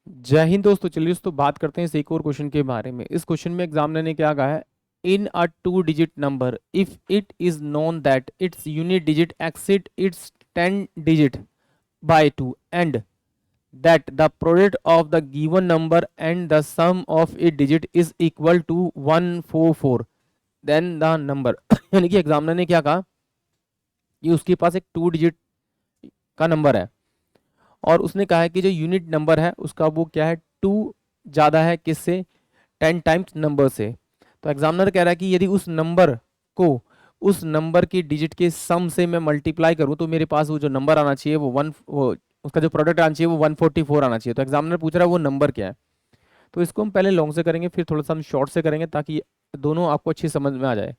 जय हिंद दोस्तों। चलिए दोस्तों बात करते हैं इस एक और क्वेश्चन के बारे में। इस क्वेश्चन में एग्जामिनर ने क्या कहा है, in a two digit number if it is known that its unit digit exceed its 10 digit by 2 and that the product of the given number and the sum of its digit is equal to 144 then the number यानी कि examiner ने क्या कहा कि उसके पास एक 2 digit का number है और उसने कहा है कि जो यूनिट नंबर है उसका वो क्या है, 2 ज़्यादा है किससे, 10 टाइम्स नंबर से। तो एग्जामिनर कह रहा है कि यदि उस नंबर को उस नंबर की डिजिट के सम से मैं मल्टीप्लाई करूं तो मेरे पास वो जो नंबर आना चाहिए वो उसका जो प्रोडक्ट आना चाहिए वो 144 आना चाहिए। तो एग्जामिनर पूछ रहा है वो नंबर क्या है। तो इसको हम पहले लॉन्ग से करेंगे फिर थोड़ा सा हम शॉर्ट से करेंगे ताकि दोनों आपको अच्छी समझ में आ जाए।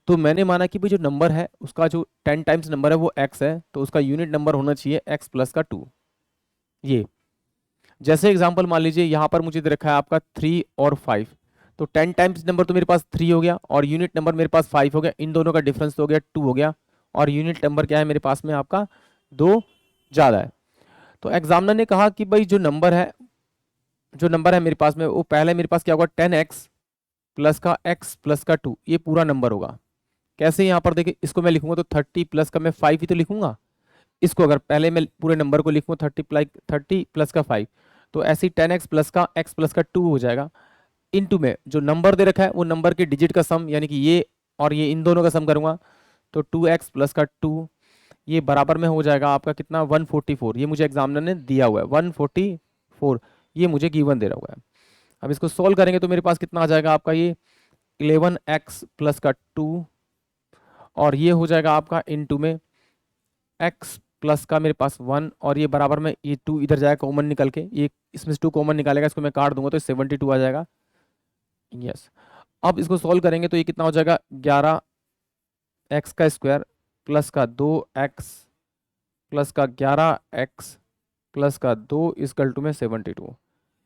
तो मैंने माना कि भाई जो नंबर है उसका जो 10 टाइम्स नंबर है वो एक्स है, तो उसका यूनिट नंबर होना चाहिए एक्स प्लस का 2। ये जैसे एग्जांपल मान लीजिए यहाँ पर मुझे दे रखा है आपका 3 और 5। तो 10 टाइम्स नंबर तो मेरे पास 3 हो गया और यूनिट नंबर मेरे पास 5 हो गया, इन दोनों का डिफरेंस तो हो गया 2 हो गया और यूनिट नंबर क्या है मेरे पास में आपका 2 ज़्यादा है। तो एग्जामिनर ने कहा कि भाई जो नंबर है मेरे पास में वो पहले मेरे पास क्या होगा, 10x प्लस का x प्लस का 2, ये पूरा नंबर होगा। कैसे, यहाँ पर देखिए इसको मैं लिखूंगा तो 30 प्लस का मैं 5 ही तो लिखूंगा। इसको अगर पहले मैं पूरे नंबर को लिखूँ 30 प्लस का 5, तो ऐसे ही 10x प्लस का x प्लस का 2 हो जाएगा। इनटू में जो नंबर दे रखा है वो नंबर के डिजिट का सम, यानी कि ये और ये इन दोनों का सम करूंगा तो 2x प्लस का 2 ये बराबर में हो जाएगा आपका कितना, 144। ये मुझे एग्जामिनर ने दिया हुआ है 144, ये मुझे गिवन दे रहा हुआ है। अब इसको सॉल्व करेंगे तो मेरे पास कितना आ जाएगा आपका, ये 11x प्लस का 2 और ये हो जाएगा आपका इनटू में x प्लस का मेरे पास 1 और ये बराबर में ये 2 इधर जाएगा कॉमन निकल के, ये इसमें से 2 कॉमन निकालेगा, इसको मैं काट दूंगा तो 72 आ जाएगा। यस। अब इसको सॉल्व करेंगे तो ये कितना हो जाएगा, 11x का स्क्वायर प्लस का 2x प्लस का 11x प्लस का 2 इक्वल टू में 72।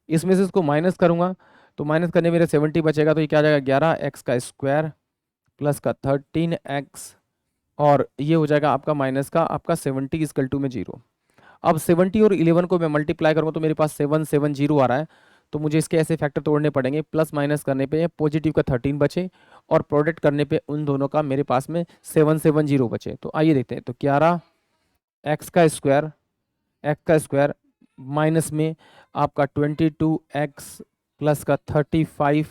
इसमें से इसको माइनस करूंगा तो माइनस करने मेरे 70 बचेगा, तो ये क्या आ जाएगा 11x का स्क्वायर प्लस का 13x और ये हो जाएगा आपका माइनस का आपका 70 इक्वल टू में 0। अब 70 और 11 को मैं मल्टीप्लाई करूंगा तो मेरे पास 770 आ रहा है। तो मुझे इसके ऐसे फैक्टर तोड़ने पड़ेंगे, प्लस माइनस करने पे पॉजिटिव का 13 बचे और प्रोडक्ट करने पे उन दोनों का मेरे पास में 770 बचे। तो आइए देखते हैं। तो 11 एक्स का स्क्वायर माइनस में आपका 22x प्लस का 35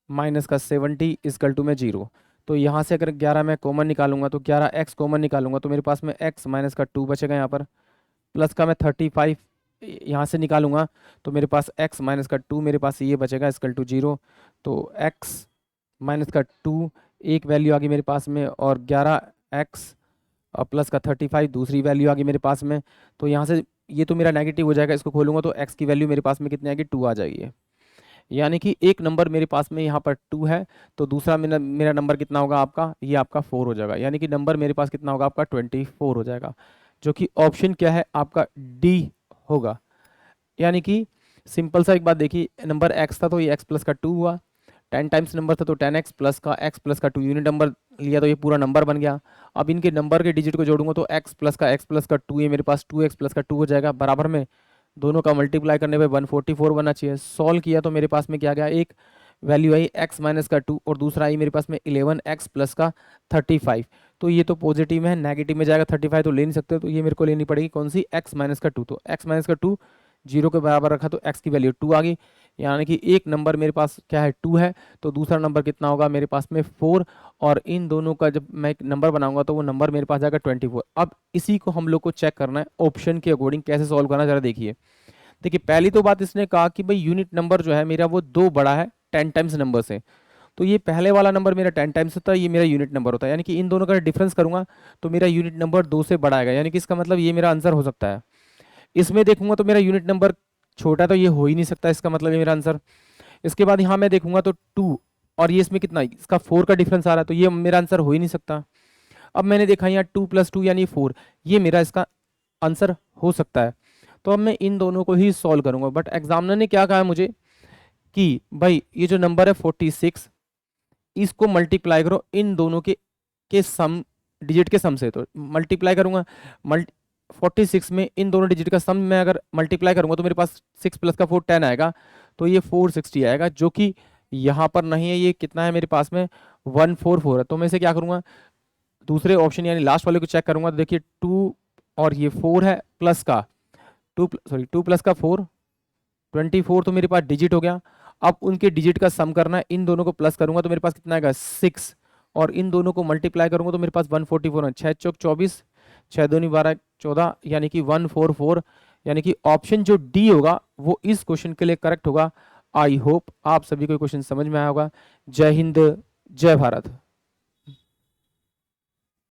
माइनस का 70 इक्वल टू में 0। तो यहाँ से अगर 11 मैं कॉमन निकालूंगा तो 11x कॉमन निकालूंगा तो मेरे पास में x माइनस का 2 बचेगा यहाँ पर, प्लस का मैं 35 यहाँ से निकालूंगा तो मेरे पास x माइनस का 2 मेरे पास ये बचेगा इक्वल टू 0। तो x माइनस का 2 एक वैल्यू आ गई मेरे पास में और 11x और प्लस का 35 दूसरी वैल्यू आ गई मेरे पास में। तो यहाँ से ये तो मेरा नेगेटिव हो जाएगा, इसको खोलूंगा तो x की वैल्यू मेरे पास में कितनी आएगी, 2 आ जाएगी। यानी कि एक नंबर मेरे पास में यहाँ पर 2 है तो दूसरा मेरा नंबर कितना होगा आपका, ये आपका 4 हो जाएगा। यानी कि नंबर मेरे पास कितना होगा आपका 24 हो जाएगा, जो कि ऑप्शन क्या है आपका डी होगा। यानी कि सिंपल सा एक बात देखिए, नंबर x था तो ये x प्लस का 2 हुआ, 10 टाइम्स नंबर था तो 10x प्लस का x प्लस का 2 यूनिट नंबर लिया तो ये पूरा नंबर बन गया। अब इनके नंबर के डिजिट को जोड़ूंगा तो x प्लस का 2, ये मेरे पास 2x प्लस का 2 हो जाएगा, बराबर में दोनों का मल्टीप्लाई करने पे 144 बनना चाहिए। सॉल्व किया तो मेरे पास में क्या गया, एक वैल्यू आई x माइनस का 2 और दूसरा आई मेरे पास में 11x प्लस का 35। तो ये तो पॉजिटिव में है, नेगेटिव में जाएगा 35 तो ले नहीं सकते, तो ये मेरे को लेनी पड़ेगी कौन सी, x माइनस का 2। तो x माइनस का 2 जीरो के बराबर रखा तो x की वैल्यू 2 आ गई। यानी कि एक नंबर मेरे पास क्या है 2 है तो दूसरा नंबर कितना होगा मेरे पास में 4, और इन दोनों का जब मैं एक नंबर बनाऊंगा तो वो नंबर मेरे पास आएगा 24। अब इसी को हम लोग को चेक करना है ऑप्शन के अकॉर्डिंग कैसे सॉल्व करना, जरा देखिए। देखिए पहली तो बात इसने कहा कि भाई यूनिट नंबर जो है मेरा वो 2 बड़ा है 10 टाइम्स नंबर से, तो ये पहले वाला नंबर मेरा 10 टाइम्स होता है, ये मेरा यूनिट नंबर होता है। यानी कि इन दोनों का डिफरेंस करूंगा तो मेरा यूनिट नंबर 2 से बड़ा आएगा, यानी कि इसका मतलब ये मेरा आंसर हो सकता है। इसमें देखूंगा तो मेरा यूनिट नंबर छोटा है तो ये हो ही नहीं सकता, इसका मतलब ये मेरा आंसर। इसके बाद यहाँ मैं देखूंगा तो 2 और ये इसमें कितना, इसका 4 का डिफरेंस आ रहा है तो ये मेरा आंसर हो ही नहीं सकता। अब मैंने देखा यहाँ 2 + 2 यानी 4, ये मेरा इसका आंसर हो सकता है। तो अब मैं इन दोनों को ही सॉल्व करूंगा, बट एग्जामिनर ने क्या कहा है मुझे कि भाई ये जो नंबर है 46, इसको मल्टीप्लाई करो इन दोनों के सम डिजिट के सम से। तो मल्टीप्लाई करूंगा, 46 में इन दोनों डिजिट का सम मैं अगर मल्टीप्लाई करूंगा तो मेरे पास 6 प्लस का 4 10 आएगा, तो ये 460 आएगा, जो कि यहाँ पर नहीं है। ये कितना है मेरे पास में 144 है। तो मैं इसे क्या करूंगा, दूसरे ऑप्शन यानी लास्ट वाले को चेक करूंगा। तो देखिए 2 और ये 4 है प्लस का 2 प्लस का 4 24, तो मेरे पास डिजिट हो गया। अब उनके डिजिट का सम करना है, इन दोनों को प्लस करूंगा तो मेरे पास कितना आएगा 6, और इन दोनों को मल्टीप्लाई करूंगा तो मेरे पास 144 है। 6 चौक 24, 6 दूनी 12 14, यानी कि 144, यानी कि ऑप्शन जो डी होगा वो इस क्वेश्चन के लिए करेक्ट होगा। आई होप आप सभी को क्वेश्चन समझ में आया होगा। जय हिंद, जय भारत।